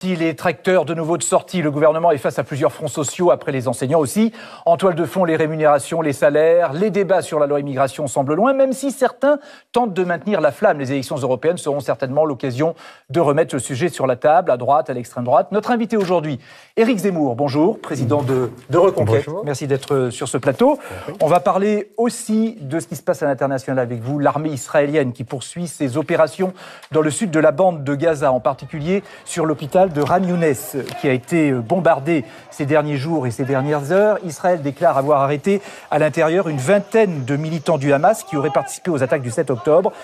Si les tracteurs de nouveau de sortie, le gouvernement est face à plusieurs fronts sociaux, après les enseignants aussi. En toile de fond, les rémunérations, les salaires, les débats sur la loi immigration semblent loin, même si certains tentent de maintenir la flamme. Les élections européennes seront certainement l'occasion de remettre le sujet sur la table, à droite, à l'extrême droite. Notre invité aujourd'hui, Éric Zemmour, bonjour, président de Reconquête. Bonjour. Merci d'être sur ce plateau. On va parler aussi de ce qui se passe à l'international avec vous, l'armée israélienne qui poursuit ses opérations dans le sud de la bande de Gaza, en particulier sur l'hôpital de Khan Younes, qui a été bombardé ces derniers jours et ces dernières heures. Israël déclare avoir arrêté à l'intérieur une vingtaine de militants du Hamas qui auraient participé aux attaques du 7 octobre.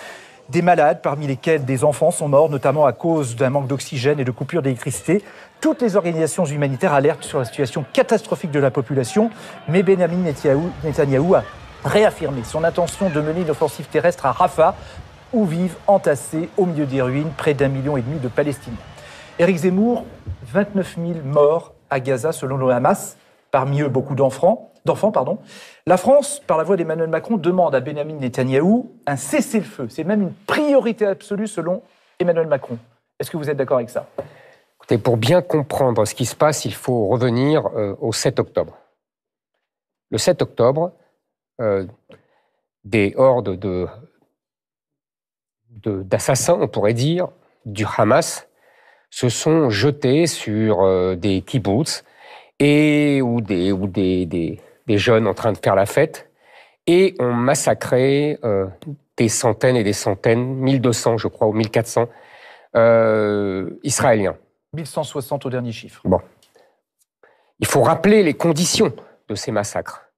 Des malades, parmi lesquels des enfants, sont morts, notamment à cause d'un manque d'oxygène et de coupures d'électricité. Toutes les organisations humanitaires alertent sur la situation catastrophique de la population, mais Benyamin Netanyahou a réaffirmé son intention de mener une offensive terrestre à Rafah, où vivent entassés au milieu des ruines près d'1,5 million de Palestiniens. Éric Zemmour, 29 000 morts à Gaza selon le Hamas, parmi eux beaucoup d'enfants. La France, par la voix d'Emmanuel Macron, demande à Benyamin Netanyahou un cessez-le-feu. C'est même une priorité absolue selon Emmanuel Macron. Est-ce que vous êtes d'accord avec ça ? Écoutez, pour bien comprendre ce qui se passe, il faut revenir au 7 octobre. Le 7 octobre, des hordes d'assassins, on pourrait dire, du Hamas, se sont jetés sur des kibboutz ou des jeunes en train de faire la fête et ont massacré des centaines et des centaines, 1200 je crois, ou 1400 Israéliens. 1160 au dernier chiffre. Bon. Il faut rappeler les conditions de ces massacres.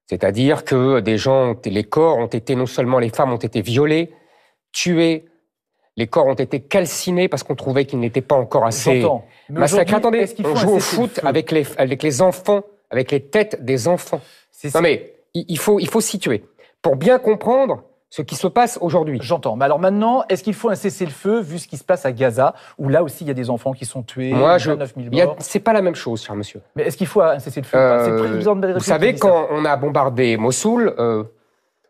C'est-à-dire que les corps ont été, non seulement les femmes ont été violées, tuées, les corps ont été calcinés parce qu'on trouvait qu'ils n'étaient pas encore assez massacrés. Attendez, on joue au foot avec les enfants, avec les têtes des enfants. Non mais, il faut situer. Pour bien comprendre ce qui se passe aujourd'hui. J'entends. Mais alors maintenant, est-ce qu'il faut un cessez-le-feu, vu ce qui se passe à Gaza, où là aussi il y a des enfants qui sont tués, 29 000 morts? C'est pas la même chose, cher monsieur. Mais est-ce qu'il faut un cessez-le-feu Vous savez, quand on a bombardé Mossoul,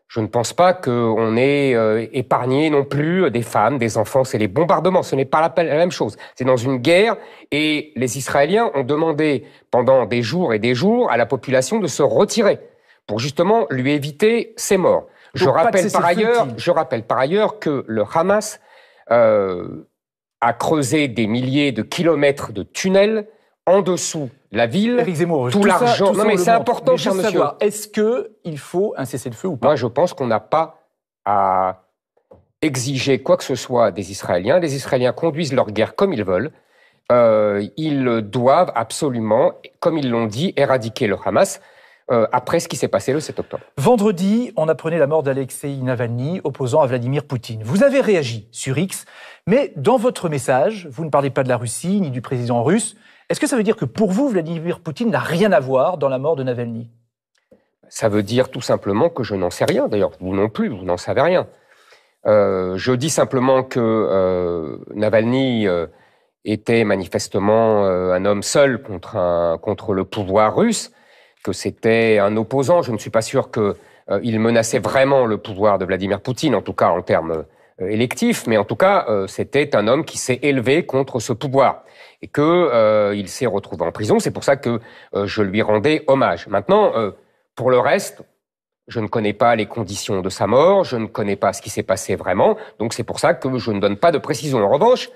je ne pense pas qu'on ait épargné non plus des femmes, des enfants. C'est les bombardements, ce n'est pas la même chose. C'est dans une guerre et les Israéliens ont demandé pendant des jours et des jours à la population de se retirer pour justement lui éviter ces morts. Je rappelle par ailleurs que le Hamas a creusé des milliers de kilomètres de tunnels en dessous la ville, Éric Zemmour, tout l'argent. Non mais c'est important, cher monsieur. Est-ce qu'il faut un cessez-le-feu ou pas? Moi, je pense qu'on n'a pas à exiger quoi que ce soit des Israéliens. Les Israéliens conduisent leur guerre comme ils veulent. Ils doivent absolument, comme ils l'ont dit, éradiquer le Hamas après ce qui s'est passé le 7 octobre. Vendredi, on apprenait la mort d'Alexeï Navalny, opposant à Vladimir Poutine. Vous avez réagi sur X, mais dans votre message, vous ne parlez pas de la Russie ni du président russe. Est-ce que ça veut dire que pour vous, Vladimir Poutine n'a rien à voir dans la mort de Navalny? Ça veut dire tout simplement que je n'en sais rien. D'ailleurs, vous non plus, vous n'en savez rien. Je dis simplement que Navalny était manifestement un homme seul contre le pouvoir russe, que c'était un opposant. Je ne suis pas sûr qu'il menaçait vraiment le pouvoir de Vladimir Poutine, en tout cas en termes électifs, mais en tout cas, c'était un homme qui s'est élevé contre ce pouvoir et qu'il s'est retrouvé en prison. C'est pour ça que je lui rendais hommage. Maintenant, pour le reste, je ne connais pas les conditions de sa mort, je ne connais pas ce qui s'est passé vraiment, donc c'est pour ça que je ne donne pas de précision. En revanche,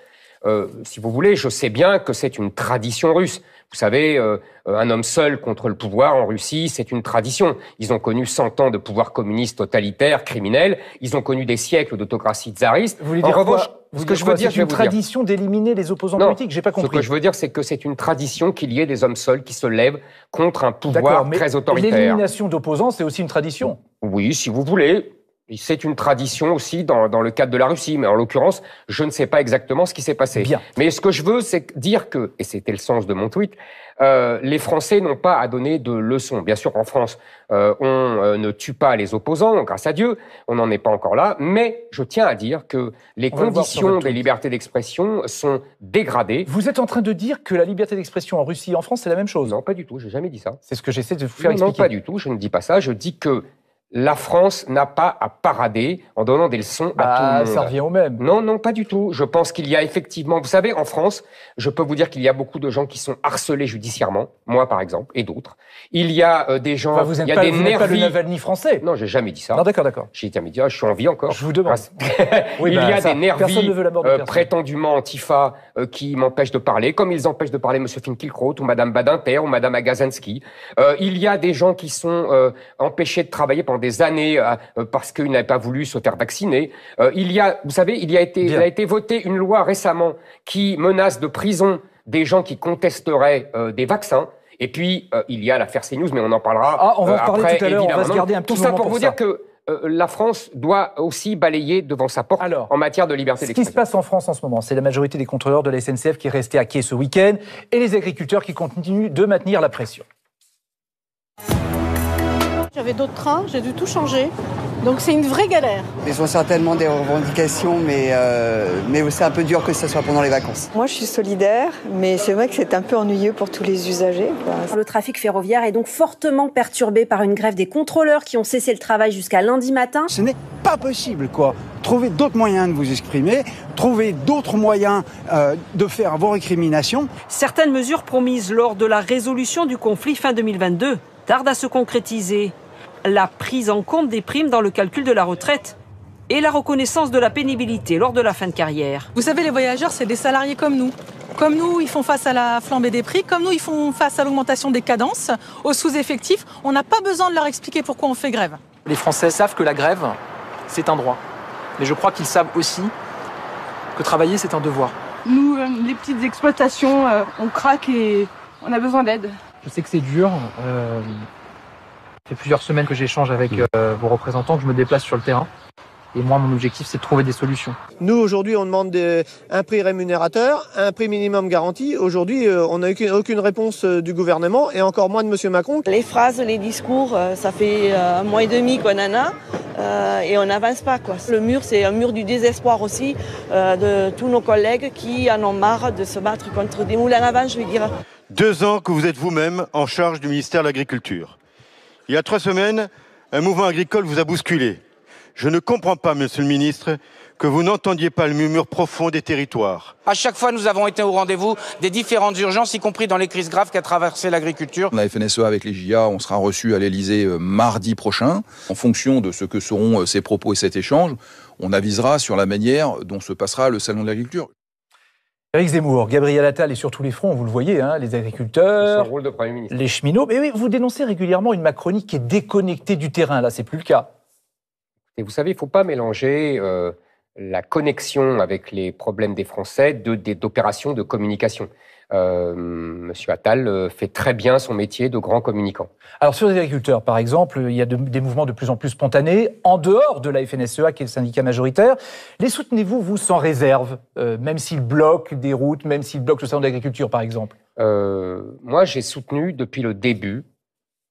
si vous voulez, je sais bien que c'est une tradition russe. Vous savez, un homme seul contre le pouvoir en Russie, c'est une tradition. Ils ont connu 100 ans de pouvoir communiste totalitaire, criminel. Ils ont connu des siècles d'autocratie tsariste. Vous voulez dire en revanche, ce que je veux dire, c'est une tradition d'éliminer les opposants politiques. J'ai pas compris. Ce que je veux dire, c'est que c'est une tradition qu'il y ait des hommes seuls qui se lèvent contre un pouvoir très autoritaire. L'élimination d'opposants, c'est aussi une tradition. Oui, si vous voulez. C'est une tradition aussi dans le cadre de la Russie, mais en l'occurrence, je ne sais pas exactement ce qui s'est passé. Bien. Mais ce que je veux, c'est dire que, et c'était le sens de mon tweet, les Français n'ont pas à donner de leçons. Bien sûr, en France, on ne tue pas les opposants, grâce à Dieu, on n'en est pas encore là, mais je tiens à dire que les conditions des libertés d'expression sont dégradées. Vous êtes en train de dire que la liberté d'expression en Russie et en France, c'est la même chose? Non, pas du tout, j'ai jamais dit ça. C'est ce que j'essaie de vous faire expliquer. Non, pas du tout, je ne dis pas ça, je dis que la France n'a pas à parader en donnant des leçons à tout le monde. Ça revient au même. Non, non, pas du tout. Je pense qu'il y a effectivement... Vous savez, en France, je peux vous dire qu'il y a beaucoup de gens qui sont harcelés judiciairement. Moi, par exemple, et d'autres. Il y a des gens... Vous n'êtes il y a pas, des vous n'êtes pas le nervis. Navalny français. Non, j'ai jamais dit ça. Non, d'accord, d'accord. J'ai jamais dit, je suis en vie encore. Je vous demande. Oui, il y a des nervis personne ne veut la mort de personne. prétendument antifa qui m'empêchent de parler, comme ils empêchent de parler M. Finkielkraut ou Mme Badinter ou Mme Agazansky. Il y a des gens qui sont empêchés de travailler pendant des années parce qu'ils n'avaient pas voulu se faire vacciner. Vous savez, il a été voté une loi récemment qui menace de prison des gens qui contesteraient des vaccins. Et puis, il y a l'affaire CNews, mais on en parlera on va en parler après, tout à l'heure, on va se garder un petit Tout ça moment pour vous dire que la France doit aussi balayer devant sa porte en matière de liberté d'expression. Ce qui se passe en France en ce moment, c'est la majorité des contrôleurs de la SNCF qui est restée à quai ce week-end et les agriculteurs qui continuent de maintenir la pression. J'avais d'autres trains, j'ai dû tout changer. Donc c'est une vraie galère. Ils ont certainement des revendications, mais c'est un peu dur que ce soit pendant les vacances. Moi je suis solidaire, mais c'est vrai que c'est un peu ennuyeux pour tous les usagers, quoi. Le trafic ferroviaire est donc fortement perturbé par une grève des contrôleurs qui ont cessé le travail jusqu'à lundi matin. Ce n'est pas possible, quoi. Trouvez d'autres moyens de vous exprimer, trouvez d'autres moyens de faire vos récriminations. Certaines mesures promises lors de la résolution du conflit fin 2022 tardent à se concrétiser. La prise en compte des primes dans le calcul de la retraite et la reconnaissance de la pénibilité lors de la fin de carrière. Vous savez, les voyageurs, c'est des salariés comme nous. Comme nous, ils font face à la flambée des prix. Comme nous, ils font face à l'augmentation des cadences, aux sous-effectifs. On n'a pas besoin de leur expliquer pourquoi on fait grève. Les Français savent que la grève, c'est un droit. Mais je crois qu'ils savent aussi que travailler, c'est un devoir. Nous, les petites exploitations, on craque et on a besoin d'aide. Je sais que c'est dur. Ça fait plusieurs semaines que j'échange avec vos représentants, que je me déplace sur le terrain. Et moi, mon objectif, c'est de trouver des solutions. Nous, aujourd'hui, on demande un prix rémunérateur, un prix minimum garanti. Aujourd'hui, on n'a aucune réponse du gouvernement et encore moins de M. Macron. Les phrases, les discours, ça fait un mois et demi qu'on en a et on n'avance pas, quoi. Le mur, c'est un mur du désespoir aussi de tous nos collègues qui en ont marre de se battre contre des moulins à vent, je vais dire. 2 ans que vous êtes vous-même en charge du ministère de l'Agriculture. Il y a 3 semaines, un mouvement agricole vous a bousculé. Je ne comprends pas, monsieur le ministre, que vous n'entendiez pas le murmure profond des territoires. À chaque fois, nous avons été au rendez-vous des différentes urgences, y compris dans les crises graves qu'a traversé l'agriculture. La FNSEA avec les JA, on sera reçu à l'Elysée mardi prochain. En fonction de ce que seront ces propos et cet échange, on avisera sur la manière dont se passera le salon de l'agriculture. Éric Zemmour, Gabriel Attal est sur tous les fronts, vous le voyez, hein, les agriculteurs, son rôle de Premier ministre. Les cheminots. Mais oui, vous dénoncez régulièrement une Macronie qui est déconnectée du terrain. Là, c'est plus le cas. Et vous savez, il ne faut pas mélanger la connexion avec les problèmes des Français d'opérations de communication. Monsieur Attal fait très bien son métier de grand communicant. Alors sur les agriculteurs, par exemple, il y a des mouvements de plus en plus spontanés, en dehors de la FNSEA, qui est le syndicat majoritaire. Les soutenez-vous, vous, sans réserve, même s'ils bloquent des routes, même s'ils bloquent le salon de l'agriculture, par exemple? Moi, j'ai soutenu depuis le début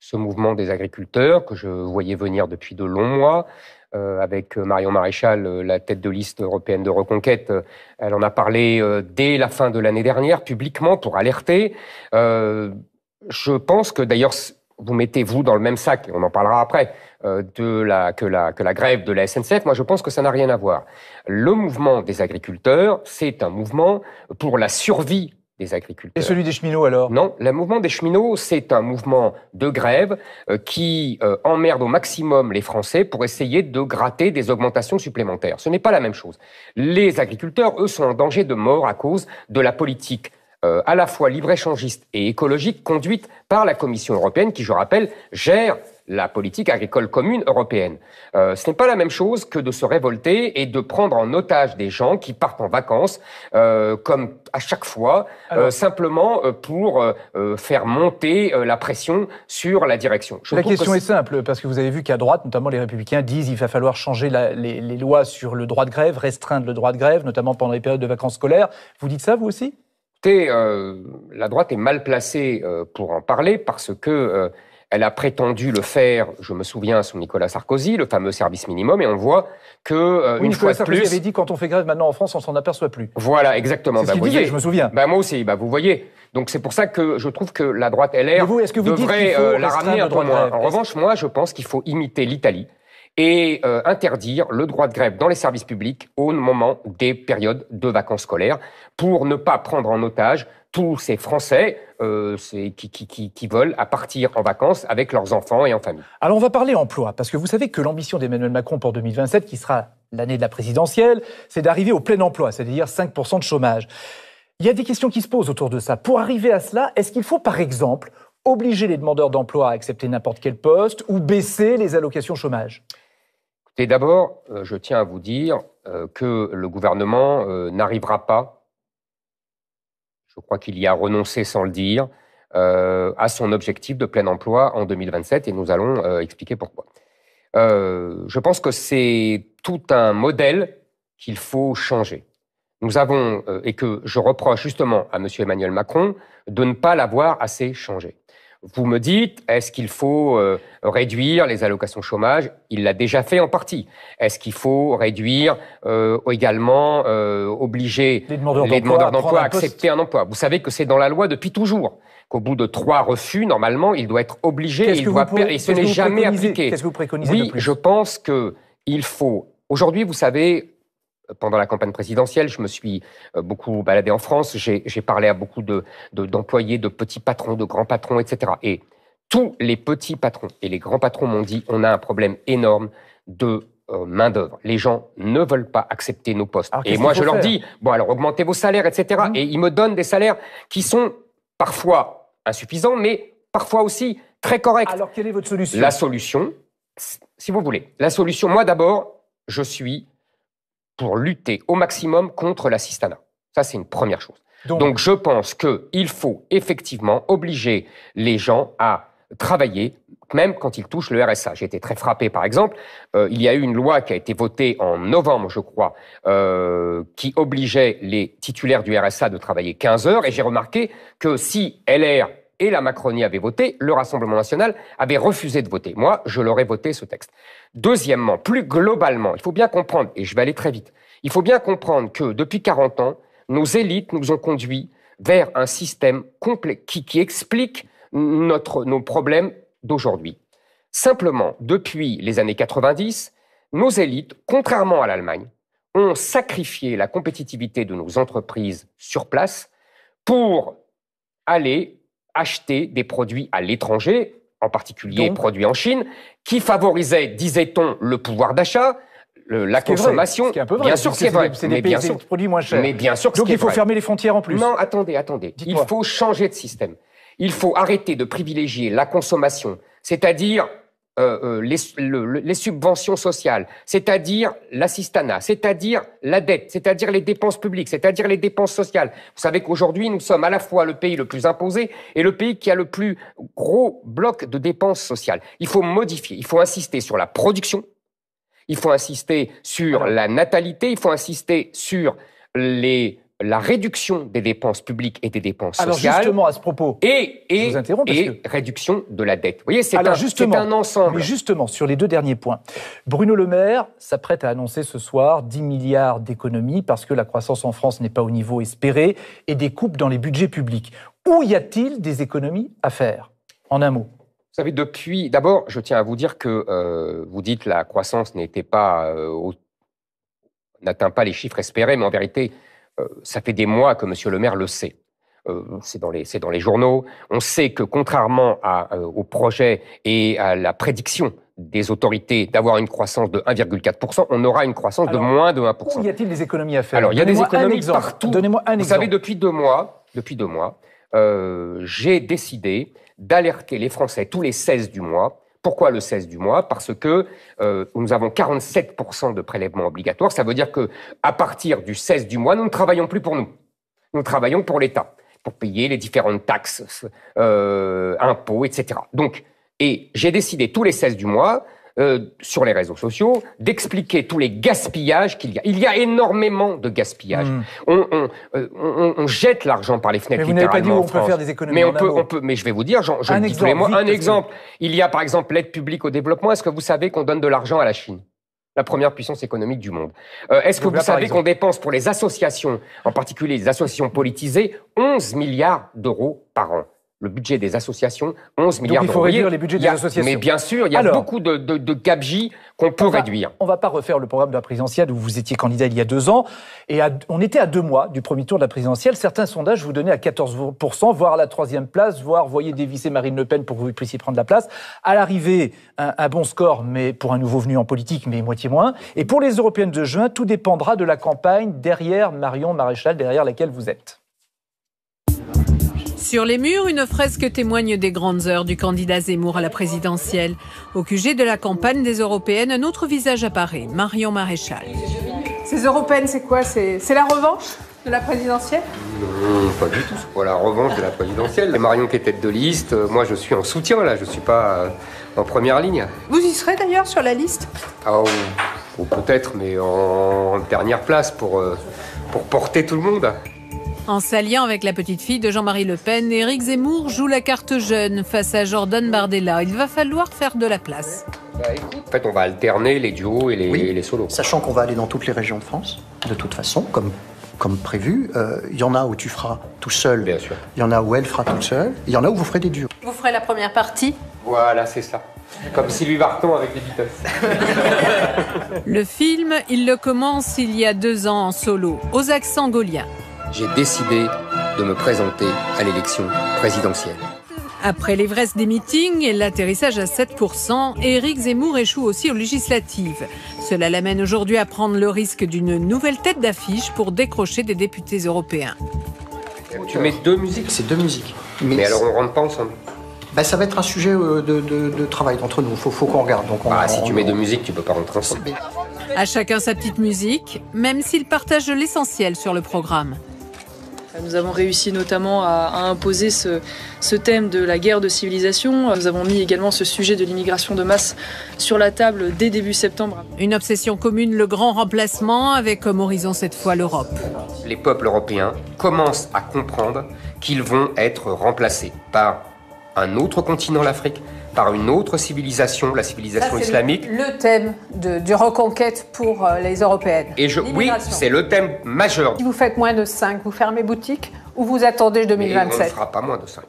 ce mouvement des agriculteurs, que je voyais venir depuis de longs mois. Avec Marion Maréchal, la tête de liste européenne de Reconquête, elle en a parlé dès la fin de l'année dernière, publiquement, pour alerter. Je pense que, d'ailleurs, vous mettez, vous, dans le même sac, et on en parlera après, que la grève de la SNCF. Moi, je pense que ça n'a rien à voir. Le mouvement des agriculteurs, c'est un mouvement pour la survie des agriculteurs. Et celui des cheminots, alors? Non, le mouvement des cheminots, c'est un mouvement de grève qui emmerde au maximum les Français pour essayer de gratter des augmentations supplémentaires. Ce n'est pas la même chose. Les agriculteurs, eux, sont en danger de mort à cause de la politique à la fois libre-échangiste et écologique conduite par la Commission européenne, qui, je rappelle, gère la politique agricole commune européenne. Ce n'est pas la même chose que de se révolter et de prendre en otage des gens qui partent en vacances, comme à chaque fois, simplement pour faire monter la pression sur la direction. La question est simple, parce que vous avez vu qu'à droite, notamment les Républicains, disent qu'il va falloir changer les lois sur le droit de grève, restreindre le droit de grève, notamment pendant les périodes de vacances scolaires. Vous dites ça, vous aussi? Écoutez, la droite est mal placée pour en parler parce que Elle a prétendu le faire, je me souviens, sous Nicolas Sarkozy, le fameux service minimum, et on voit que, une fois de plus... Nicolas Sarkozy avait dit, quand on fait grève maintenant en France, on s'en aperçoit plus. Voilà, exactement. C'est ce qu'il disait, je me souviens. Moi aussi, vous voyez. Donc c'est pour ça que je trouve que la droite LR devrait la ramener un peu moins. En revanche, moi, je pense qu'il faut imiter l'Italie et interdire le droit de grève dans les services publics au moment des périodes de vacances scolaires pour ne pas prendre en otage tous ces Français qui veulent à partir en vacances avec leurs enfants et en famille. Alors on va parler emploi, parce que vous savez que l'ambition d'Emmanuel Macron pour 2027, qui sera l'année de la présidentielle, c'est d'arriver au plein emploi, c'est-à-dire 5% de chômage. Il y a des questions qui se posent autour de ça. Pour arriver à cela, est-ce qu'il faut par exemple obliger les demandeurs d'emploi à accepter n'importe quel poste ou baisser les allocations chômage ? Et d'abord, je tiens à vous dire que le gouvernement n'arrivera pas, je crois qu'il y a renoncé sans le dire, à son objectif de plein emploi en 2027, et nous allons expliquer pourquoi. Je pense que c'est tout un modèle qu'il faut changer. Nous avons, et que je reproche justement à M. Emmanuel Macron, de ne pas l'avoir assez changé. Vous me dites, est-ce qu'il faut réduire les allocations chômage? Il l'a déjà fait en partie. Est-ce qu'il faut réduire également, obliger les demandeurs d'emploi à accepter un emploi? Vous savez que c'est dans la loi depuis toujours, qu'au bout de 3 refus, normalement, il doit être obligé et ce n'est jamais appliqué. Qu'est-ce que vous préconisez Oui, de plus? je pense qu'il faut... Aujourd'hui, vous savez... Pendant la campagne présidentielle, je me suis beaucoup baladé en France. J'ai parlé à beaucoup d'employés, de petits patrons, de grands patrons, etc. Et tous les petits patrons et les grands patrons m'ont dit on a un problème énorme de main-d'œuvre. Les gens ne veulent pas accepter nos postes. Et moi, je leur dis bon, alors augmentez vos salaires, etc. Et ils me donnent des salaires qui sont parfois insuffisants, mais parfois aussi très corrects. Alors, quelle est votre solution? La solution, si vous voulez, la solution, moi d'abord, je suis pour lutter au maximum contre l'assistanat. Ça, c'est une première chose. Donc je pense qu'il faut effectivement obliger les gens à travailler, même quand ils touchent le RSA. J'ai été très frappé, par exemple, il y a eu une loi qui a été votée en novembre, je crois, qui obligeait les titulaires du RSA de travailler 15 heures, et j'ai remarqué que si LR et la Macronie avaient voté, le Rassemblement national avait refusé de voter. Moi, je l'aurais voté, ce texte. Deuxièmement, plus globalement, il faut bien comprendre, et je vais aller très vite, il faut bien comprendre que depuis 40 ans, nos élites nous ont conduits vers un système complet qui explique nos problèmes d'aujourd'hui. Simplement, depuis les années 90, nos élites, contrairement à l'Allemagne, ont sacrifié la compétitivité de nos entreprises sur place pour aller acheter des produits à l'étranger, en particulier produits en Chine, qui favorisaient, disait-on, le pouvoir d'achat, la consommation. Ce qui est un peu vrai. Bien sûr, c'est vrai. C'est des produits moins chers. Mais bien sûr que donc il faut fermer les frontières en plus. Non, attendez. Il faut changer de système. Il faut arrêter de privilégier la consommation, c'est-à-dire les subventions sociales, c'est-à-dire l'assistanat, c'est-à-dire la dette, c'est-à-dire les dépenses publiques, c'est-à-dire les dépenses sociales. Vous savez qu'aujourd'hui, nous sommes à la fois le pays le plus imposé et le pays qui a le plus gros bloc de dépenses sociales. Il faut modifier, il faut insister sur la production, il faut insister sur la natalité, il faut insister sur la réduction des dépenses publiques et des dépenses sociales. Alors justement, à ce propos, je vous interromps réduction de la dette. Vous voyez, c'est un ensemble. Mais justement, sur les 2 derniers points, Bruno Le Maire s'apprête à annoncer ce soir 10 milliards d'économies parce que la croissance en France n'est pas au niveau espéré et des coupes dans les budgets publics. Où y a-t-il des économies à faire? En un mot. Vous savez, d'abord, je tiens à vous dire que vous dites la croissance n'atteint pas les chiffres espérés, mais en vérité, ça fait des mois que M. Le Maire le sait. C'est dans les journaux. On sait que contrairement au projet et à la prédiction des autorités d'avoir une croissance de 1,4%, on aura une croissance de moins de 1%. Où y a-t-il des économies à faire? Alors, il y a des économies partout. Donnez-moi un exemple. Vous savez, depuis deux mois, j'ai décidé d'alerter les Français tous les 16 du mois. Pourquoi le 16 du mois? Parce que nous avons 47% de prélèvements obligatoires. Ça veut dire que à partir du 16 du mois, nous ne travaillons plus pour nous. Nous travaillons pour l'État, pour payer les différentes taxes, impôts, etc. Donc, et j'ai décidé tous les 16 du mois sur les réseaux sociaux, d'expliquer tous les gaspillages qu'il y a. Il y a énormément de gaspillage. On jette l'argent par les fenêtres, mais vous n'avez pas dit où on peut faire des économies. Mais mais je vais vous dire, je le dis tous les mois. Un exemple, il y a par exemple l'aide publique au développement. Est-ce que vous savez qu'on donne de l'argent à la Chine, la première puissance économique du monde? Est-ce que vous savez qu'on dépense pour les associations, en particulier les associations politisées, 11 milliards d'euros par an? Le budget des associations, 11 milliards d'euros. Donc il faut réduire les budgets des associations. Mais bien sûr, il y a beaucoup de gabegies qu'on peut réduire. On ne va pas refaire le programme de la présidentielle où vous étiez candidat il y a 2 ans. Et on était à 2 mois du premier tour de la présidentielle. Certains sondages vous donnaient à 14%, voire à la 3e place, voire voyez dévisser Marine Le Pen pour que vous puissiez prendre la place. À l'arrivée, un bon score, mais pour un nouveau venu en politique, mais moitié moins. Et pour les européennes de juin, tout dépendra de la campagne derrière Marion Maréchal, derrière laquelle vous êtes. Sur les murs, une fresque témoigne des grandes heures du candidat Zemmour à la présidentielle. Au QG de la campagne des Européennes, un autre visage apparaît, Marion Maréchal. Ces Européennes, c'est quoi? C'est la revanche de la présidentielle? Non, pas du tout. C'est pas la revanche de la présidentielle. C'est Marion qui est tête de liste. Moi, je suis en soutien, là. Je suis pas en première ligne. Vous y serez d'ailleurs sur la liste? Ou peut-être, mais en dernière place pour porter tout le monde. En s'alliant avec la petite fille de Jean-Marie Le Pen, Éric Zemmour joue la carte jeune face à Jordan Bardella. Il va falloir faire de la place. En fait, on va alterner les duos et les solos. Sachant qu'on va aller dans toutes les régions de France, de toute façon, comme prévu. Il y en a où tu feras tout seul. Bien sûr. Il y en a où elle fera toute seule. Il y en a où vous ferez des duos. Vous ferez la première partie? Voilà, c'est ça. Comme Sylvie Vartan avec les Beatles. Le film, il le commence il y a 2 ans en solo, aux accents gauliens. J'ai décidé de me présenter à l'élection présidentielle. Après l'ivresse des meetings et l'atterrissage à 7%, Éric Zemmour échoue aussi aux législatives. Cela l'amène aujourd'hui à prendre le risque d'une nouvelle tête d'affiche pour décrocher des députés européens. Tu mets 2 musiques? C'est 2 musiques. Mais alors on rentre pas ensemble? Ça va être un sujet de travail entre nous. Faut qu'on regarde. Donc si tu mets 2 musiques, tu peux pas rentrer ensemble. À chacun sa petite musique, même s'ils partagent l'essentiel sur le programme. Nous avons réussi notamment à imposer ce thème de la guerre de civilisation. Nous avons mis également ce sujet de l'immigration de masse sur la table dès début septembre. Une obsession commune, le grand remplacement, avec comme horizon cette fois l'Europe. Les peuples européens commencent à comprendre qu'ils vont être remplacés par un autre continent, l'Afrique, par une autre civilisation, la civilisation islamique. Le thème du reconquête pour les Européennes. Oui, c'est le thème majeur. Si vous faites moins de 5, vous fermez boutique ou vous attendez 2027? Et on ne fera pas moins de 5.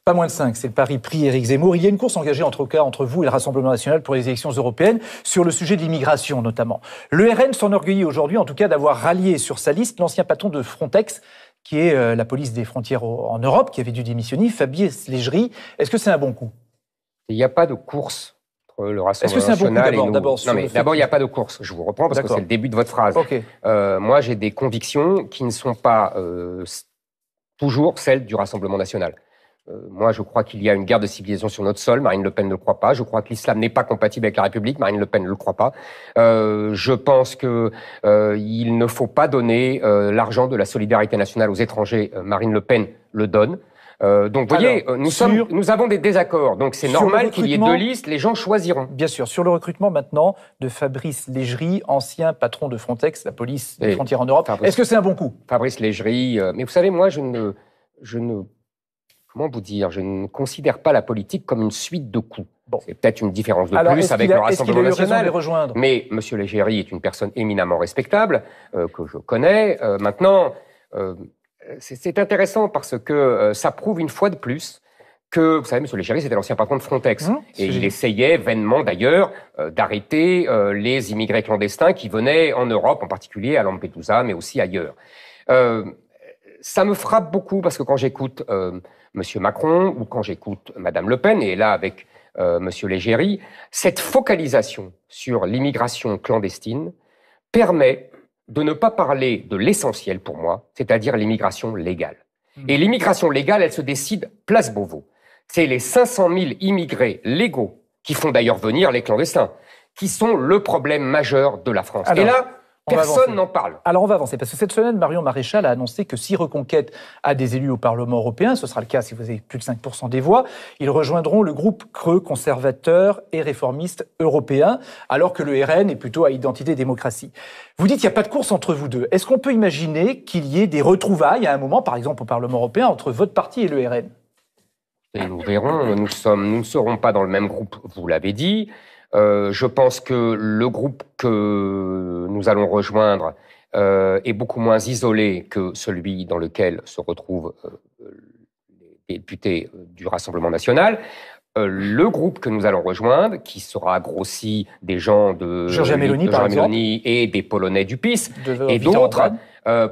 Pas moins de 5, c'est le pari pris Éric Zemmour. Il y a une course engagée entre vous et le Rassemblement national pour les élections européennes sur le sujet de l'immigration notamment. Le RN s'enorgueillit aujourd'hui en tout cas d'avoir rallié sur sa liste l'ancien patron de Frontex, qui est la police des frontières en Europe, qui avait dû démissionner, Fabrice Légerie. Est-ce que c'est un bon coup? Il n'y a pas de course entre le Rassemblement national et nous. D'abord, il n'y a pas de course. Je vous reprends parce que c'est le début de votre phrase. Okay. Moi, j'ai des convictions qui ne sont pas toujours celles du Rassemblement national. Moi, je crois qu'il y a une guerre de civilisation sur notre sol. Marine Le Pen ne le croit pas. Je crois que l'islam n'est pas compatible avec la République. Marine Le Pen ne le croit pas. Je pense que il ne faut pas donner l'argent de la solidarité nationale aux étrangers. Marine Le Pen le donne. Donc, vous voyez, nous avons des désaccords. Donc, c'est normal qu'il y ait 2 listes. Les gens choisiront. Bien sûr. Sur le recrutement maintenant de Fabrice Légerie, ancien patron de Frontex, la police des frontières en Europe. Est-ce que c'est un bon coup? Fabrice Légerie. Mais vous savez, moi, je ne comment vous dire, je ne considère pas la politique comme une suite de coups. Bon. C'est peut-être une différence de plus avec le Rassemblement national. Mais M. Légerie est une personne éminemment respectable, que je connais. Maintenant, c'est intéressant parce que ça prouve une fois de plus que, vous savez, M. Légerie, c'était l'ancien patron de Frontex. Et il essayait vainement, d'ailleurs, d'arrêter les immigrés clandestins qui venaient en Europe, en particulier à Lampedusa, mais aussi ailleurs. Ça me frappe beaucoup parce que quand j'écoute M. Macron ou quand j'écoute Mme Le Pen, et là avec M. Légerie, cette focalisation sur l'immigration clandestine permet de ne pas parler de l'essentiel pour moi, c'est-à-dire l'immigration légale. Et l'immigration légale, elle se décide place Beauvau. C'est les 500 000 immigrés légaux qui font d'ailleurs venir les clandestins, qui sont le problème majeur de la France. Alors, et là, Personne n'en parle. Alors on va avancer, parce que cette semaine, Marion Maréchal a annoncé que si Reconquête a des élus au Parlement européen, ce sera le cas si vous avez plus de 5% des voix, ils rejoindront le groupe creux conservateur et réformiste européen, alors que le RN est plutôt à identité démocratie. Vous dites qu'il n'y a pas de course entre vous deux. Est-ce qu'on peut imaginer qu'il y ait des retrouvailles à un moment, par exemple au Parlement européen, entre votre parti et le RN ? Et nous verrons, nous ne serons pas dans le même groupe, vous l'avez dit. Je pense que le groupe que nous allons rejoindre est beaucoup moins isolé que celui dans lequel se retrouvent les députés du Rassemblement national. Le groupe que nous allons rejoindre, qui sera grossi des gens de Giorgia Meloni et des Polonais du PiS et d'autres,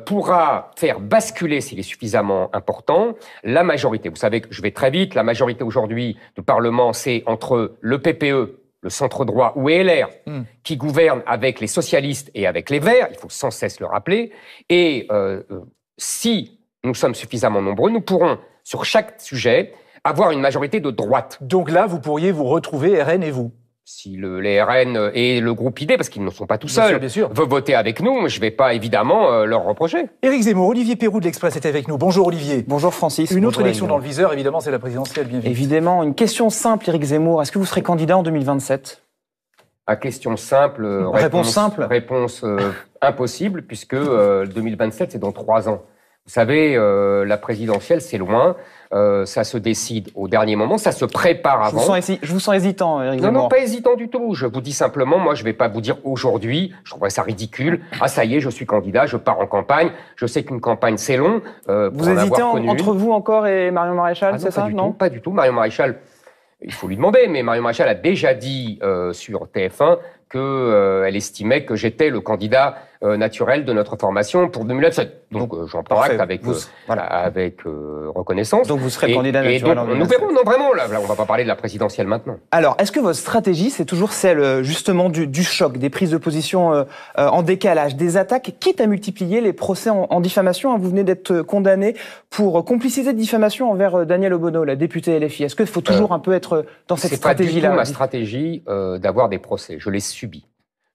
pourra faire basculer, s'il est suffisamment important, la majorité. Vous savez que je vais très vite, la majorité aujourd'hui du Parlement, c'est entre le PPE, le centre-droit ou LR, qui gouverne avec les socialistes et avec les Verts, il faut sans cesse le rappeler, et si nous sommes suffisamment nombreux, nous pourrons, sur chaque sujet, avoir une majorité de droite. Donc là, vous pourriez vous retrouver, RN et vous? Si les RN et le groupe ID, parce qu'ils ne sont pas tout seuls, veulent voter avec nous, je ne vais pas évidemment leur reprocher. Éric Zemmour, Olivier Perroux de l'Express était avec nous. Bonjour Olivier. Bonjour Francis. Une autre élection dans le viseur, évidemment, c'est la présidentielle, bien vite. Évidemment, une question simple, Éric Zemmour. Est-ce que vous serez candidat en 2027 ? À question simple, réponse impossible, puisque 2027, c'est dans 3 ans. Vous savez, la présidentielle, c'est loin. Ça se décide au dernier moment, ça se prépare avant. Je vous sens hésitant, Éric Zemmour. Non, pas hésitant du tout. Je vous dis simplement, moi, je ne vais pas vous dire aujourd'hui, je trouverais ça ridicule. Ah, ça y est, je suis candidat, je pars en campagne. Je sais qu'une campagne, c'est long. Vous hésitez entre vous encore et Marion Maréchal, c'est ça? Non, pas du tout. Marion Maréchal, il faut lui demander, mais Marion Maréchal a déjà dit sur TF1 qu'elle estimait que j'étais le candidat naturel de notre formation pour 2027. Donc j'en parle avec reconnaissance. Donc vous serez candidat naturel en 2027. Nous verrons, non vraiment, là on va pas parler de la présidentielle maintenant. Alors, est-ce que votre stratégie, c'est toujours celle justement du choc, des prises de position en décalage, des attaques, quitte à multiplier les procès en diffamation? Vous venez d'être condamné pour complicité de diffamation envers Danielle Obono, la députée LFI. Est-ce qu'il faut toujours un peu être dans cette stratégie-là? C'est pas du tout ma stratégie d'avoir des procès. Je les subis.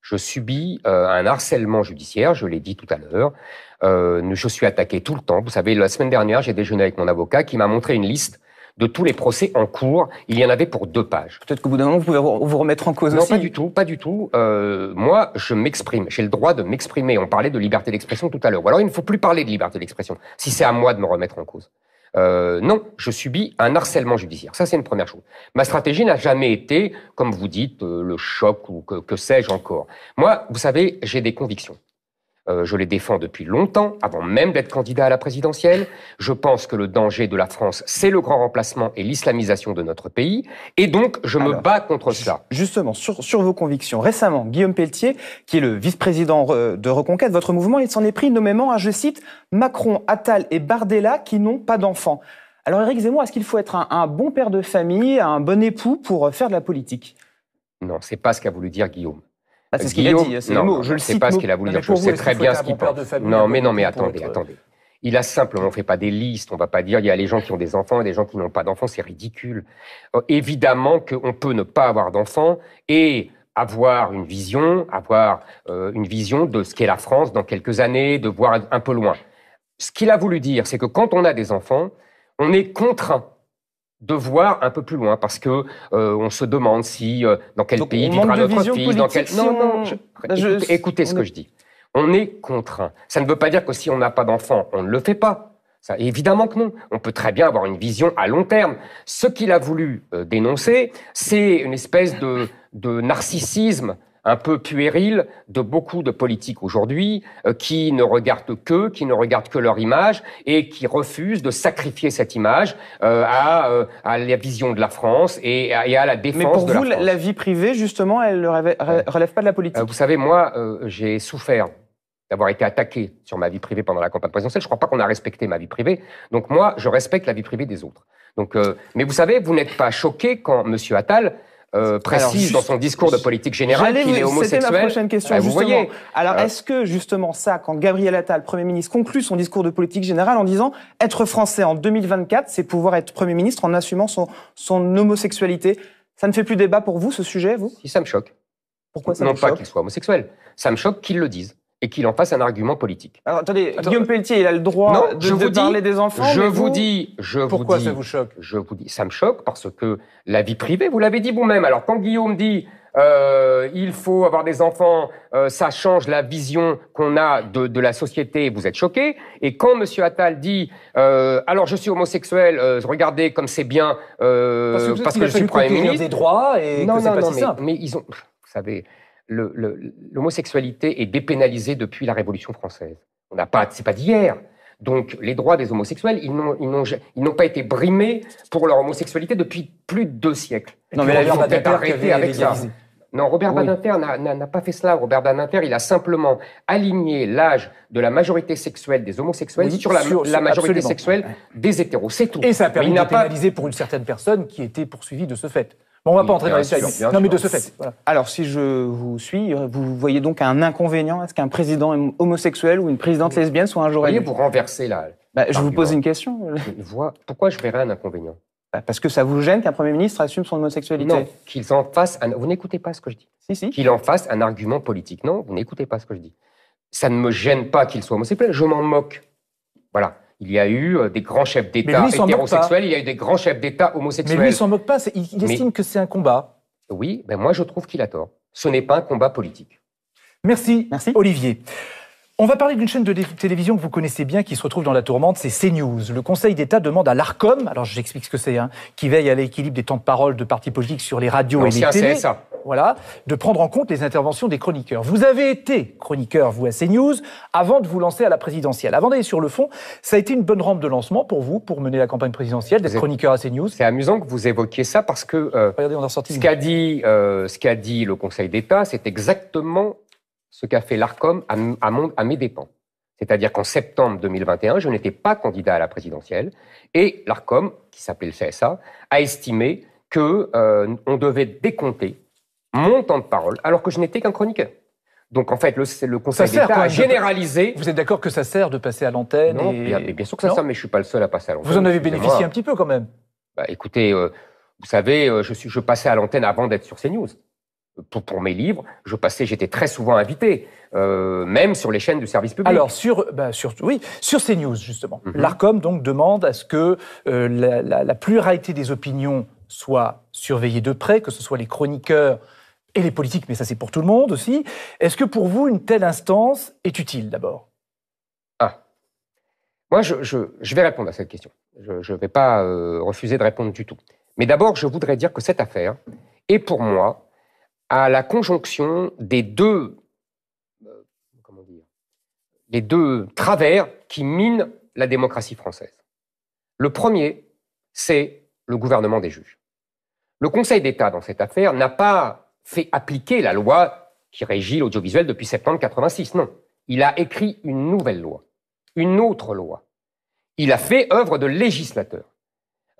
Je subis un harcèlement judiciaire, je l'ai dit tout à l'heure. Je suis attaqué tout le temps. Vous savez, la semaine dernière, j'ai déjeuné avec mon avocat qui m'a montré une liste de tous les procès en cours. Il y en avait pour 2 pages. Peut-être qu'au bout d'un moment, vous pouvez vous remettre en cause aussi. Non, pas du tout. Moi, je m'exprime. J'ai le droit de m'exprimer. On parlait de liberté d'expression tout à l'heure. Ou alors, il ne faut plus parler de liberté d'expression, si c'est à moi de me remettre en cause. Non, je subis un harcèlement judiciaire. Ça, c'est une première chose. Ma stratégie n'a jamais été, comme vous dites, le choc ou que sais-je encore. Moi, vous savez, j'ai des convictions. Je les défends depuis longtemps, avant même d'être candidat à la présidentielle. Je pense que le danger de la France, c'est le grand remplacement et l'islamisation de notre pays. Et donc, je me bats contre cela. Justement, sur vos convictions. Récemment, Guillaume Pelletier, qui est le vice-président de Reconquête, votre mouvement, il s'en est pris nommément à, je cite, Macron, Attal et Bardella qui n'ont pas d'enfants. Alors, Éric Zemmour, est-ce qu'il faut être un bon père de famille, un bon époux pour faire de la politique? Non, c'est pas ce qu'a voulu dire Guillaume. C'est ce qu'il a dit, c'est le mot. Je le cite. C'est pas ce qu'il a voulu dire. Je sais très bien ce qu'il pense. Non, mais attendez. Il a simplement, on fait pas des listes. On va pas dire il y a les gens qui ont des enfants et des gens qui n'ont pas d'enfants. C'est ridicule. Évidemment qu'on peut ne pas avoir d'enfants et avoir une vision de ce qu'est la France dans quelques années, de voir un peu loin. Ce qu'il a voulu dire, c'est que quand on a des enfants, on est contraint de voir un peu plus loin, parce que on se demande si dans quel pays vivra notre fils, dans quel... Écoutez ce que je dis. On est contraint. Ça ne veut pas dire que si on n'a pas d'enfant, on ne le fait pas. Ça, évidemment que non. On peut très bien avoir une vision à long terme. Ce qu'il a voulu dénoncer, c'est une espèce de narcissisme un peu puéril de beaucoup de politiques aujourd'hui qui ne regardent que leur image et qui refusent de sacrifier cette image à la vision de la France et à la défense de la France. Mais pour vous, la vie privée, justement, elle ne relève pas de la politique? Vous savez, moi, j'ai souffert d'avoir été attaqué sur ma vie privée pendant la campagne présidentielle. Je ne crois pas qu'on a respecté ma vie privée. Donc moi, je respecte la vie privée des autres. Donc, mais vous savez, vous n'êtes pas choqué quand M. Attal précise dans son discours de politique générale qu'il est homosexuel. C'était ma prochaine question, justement. Vous voyez, alors, est-ce que, justement, ça, quand Gabriel Attal, Premier ministre, conclut son discours de politique générale en disant « Être français en 2024, c'est pouvoir être Premier ministre en assumant son homosexualité », ça ne fait plus débat pour vous, ce sujet, vous? Si, ça me choque. Pourquoi ça vous choque? Non pas qu'il soit homosexuel. Ça me choque qu'ils le disent. et qu'il en fasse un argument politique. Alors attendez, Guillaume Pelletier, il a le droit de parler des enfants. Pourquoi ça vous choque? Je vous dis, ça me choque parce que la vie privée, vous l'avez dit vous-même. Alors quand Guillaume dit il faut avoir des enfants, ça change la vision qu'on a de la société, vous êtes choqué. Et quand M. Attal dit alors je suis homosexuel, regardez comme c'est bien parce que je suis Premier ministre. Des droits et que c'est pas si simple. Mais ils ont, vous savez, l'homosexualité est dépénalisée depuis la Révolution française. C'est pas d'hier. Donc, les droits des homosexuels, ils n'ont pas été brimés pour leur homosexualité depuis plus de 2 siècles. Non, mais il faut peut-être arrêter avec ça. Non, Robert Badinter n'a pas fait cela. Robert Badinter, il a simplement aligné l'âge de la majorité sexuelle des homosexuels sur la majorité sexuelle des hétéros. C'est tout. Et ça a permis de pénaliser pour une certaine personne qui était poursuivie de ce fait. Bon, on ne va pas entrer dans les détails. Non, mais de ce fait. Voilà. Alors, si je vous suis, vous voyez donc un inconvénient à ce qu'un président homosexuel ou une présidente lesbienne soit un jour élu? Vous renversez là. Je vous pose une question. Pourquoi je verrais un inconvénient? Parce que ça vous gêne qu'un Premier ministre assume son homosexualité? Non, qu'ils en fassent vous n'écoutez pas ce que je dis. Si. Qu'il en fasse un argument politique. Non, vous n'écoutez pas ce que je dis. Ça ne me gêne pas qu'il soit homosexuel, je m'en moque. Voilà. Il y a eu des grands chefs d'État hétérosexuels, il y a eu des grands chefs d'État homosexuels. Mais lui, il s'en moque pas, il estime que c'est un combat. Oui, moi je trouve qu'il a tort. Ce n'est pas un combat politique. Merci. Olivier. On va parler d'une chaîne de télévision que vous connaissez bien, qui se retrouve dans la tourmente, c'est CNews. Le Conseil d'État demande à l'Arcom, alors j'explique ce que c'est, qui veille à l'équilibre des temps de parole de partis politiques sur les radios et les télés, voilà, de prendre en compte les interventions des chroniqueurs. Vous avez été chroniqueur, vous, à CNews, avant de vous lancer à la présidentielle. Avant d'aller sur le fond, ça a été une bonne rampe de lancement pour vous, pour mener la campagne présidentielle, d'être chroniqueur à CNews. C'est amusant que vous évoquiez ça, parce que regardez, on a ressorti ce qu'a dit le Conseil d'État, c'est exactement ce qu'a fait l'Arcom à mes dépens. C'est-à-dire qu'en septembre 2021, je n'étais pas candidat à la présidentielle, et l'Arcom, qui s'appelait le CSA, a estimé qu'on devait décompter mon temps de parole, alors que je n'étais qu'un chroniqueur. Donc en fait, le Conseil d'État a généralisé... Vous êtes d'accord que ça sert de passer à l'antenne? Non, bien sûr que ça sert, mais je ne suis pas le seul à passer à l'antenne. Vous en avez bénéficié un petit peu quand même? Écoutez, vous savez, je passais à l'antenne avant d'être sur CNews. Pour mes livres, j'étais très souvent invité, même sur les chaînes du service public. Alors, sur CNews, justement. L'Arcom, donc, demande à ce que la pluralité des opinions soit surveillée de près, que ce soit les chroniqueurs et les politiques, mais ça, c'est pour tout le monde aussi. Est-ce que, pour vous, une telle instance est utile, d'abord? Moi, je vais répondre à cette question. Je ne vais pas refuser de répondre du tout. Mais d'abord, je voudrais dire que cette affaire est, pour moi, à la conjonction des deux travers qui minent la démocratie française. Le premier, c'est le gouvernement des juges. Le Conseil d'État, dans cette affaire, n'a pas fait appliquer la loi qui régit l'audiovisuel depuis septembre 86, non. Il a écrit une nouvelle loi, une autre loi. Il a fait œuvre de législateur.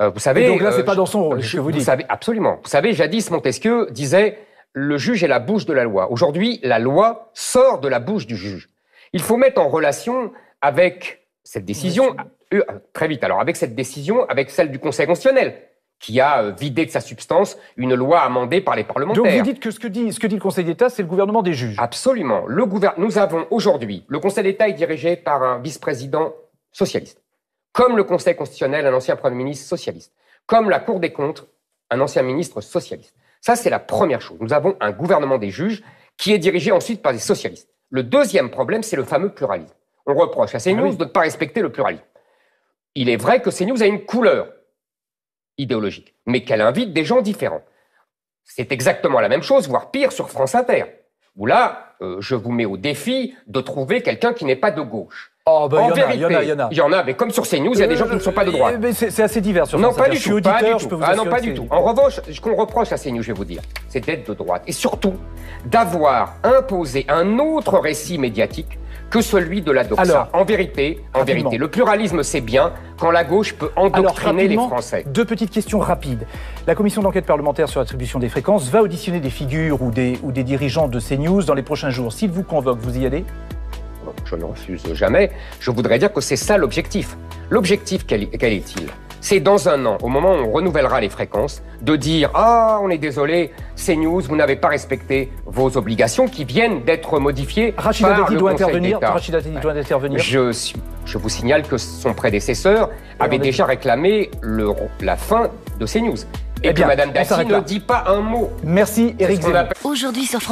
Vous savez, et donc là, c'est pas dans son rôle, ce que vous dites. Savez, absolument. Vous savez, jadis, Montesquieu disait « le juge est la bouche de la loi ». Aujourd'hui, la loi sort de la bouche du juge. Il faut mettre en relation avec cette décision, très vite, alors avec cette décision, avec celle du Conseil constitutionnel, qui a vidé de sa substance une loi amendée par les parlementaires. Donc vous dites que ce que dit le Conseil d'État, c'est le gouvernement des juges. Absolument. Nous avons aujourd'hui, le Conseil d'État est dirigé par un vice-président socialiste. Comme le Conseil constitutionnel, un ancien Premier ministre socialiste. Comme la Cour des comptes, un ancien ministre socialiste. Ça, c'est la première chose. Nous avons un gouvernement des juges qui est dirigé ensuite par des socialistes. Le deuxième problème, c'est le fameux pluralisme. On reproche à CNews de ne pas respecter le pluralisme. Il est vrai que CNews a une couleur idéologique, mais qu'elle invite des gens différents. C'est exactement la même chose, voire pire, sur France Inter, où là, je vous mets au défi de trouver quelqu'un qui n'est pas de gauche. Oh, ben, il y en a. Mais comme sur CNews, il y a des gens qui ne sont pas de droite. Mais c'est assez divers sur France Inter. Non, pas du tout. Pas du tout. En revanche, ce qu'on reproche à CNews, je vais vous dire, c'est d'être de droite. Et surtout, d'avoir imposé un autre récit médiatique que celui de la doxa. Alors, en vérité, le pluralisme, c'est bien quand la gauche peut endoctriner les Français. Deux petites questions rapides. La commission d'enquête parlementaire sur l'attribution des fréquences va auditionner des figures ou des dirigeants de CNews dans les prochains jours. S'ils vous convoquent, vous y allez ? Je ne refuse jamais. Je voudrais dire que c'est ça l'objectif. L'objectif, quel est-il ? c'est dans un an, au moment où on renouvellera les fréquences, de dire « Ah, on est désolé, CNews, vous n'avez pas respecté vos obligations qui viennent d'être modifiées Rachida par Dati le doit Conseil intervenir. d'État. Rachida Dati doit intervenir. Je vous signale que son prédécesseur avait déjà réclamé la fin de CNews. Et que Mme Dati ne dit pas un mot. Merci, Éric Zemmour. Aujourd'hui sur France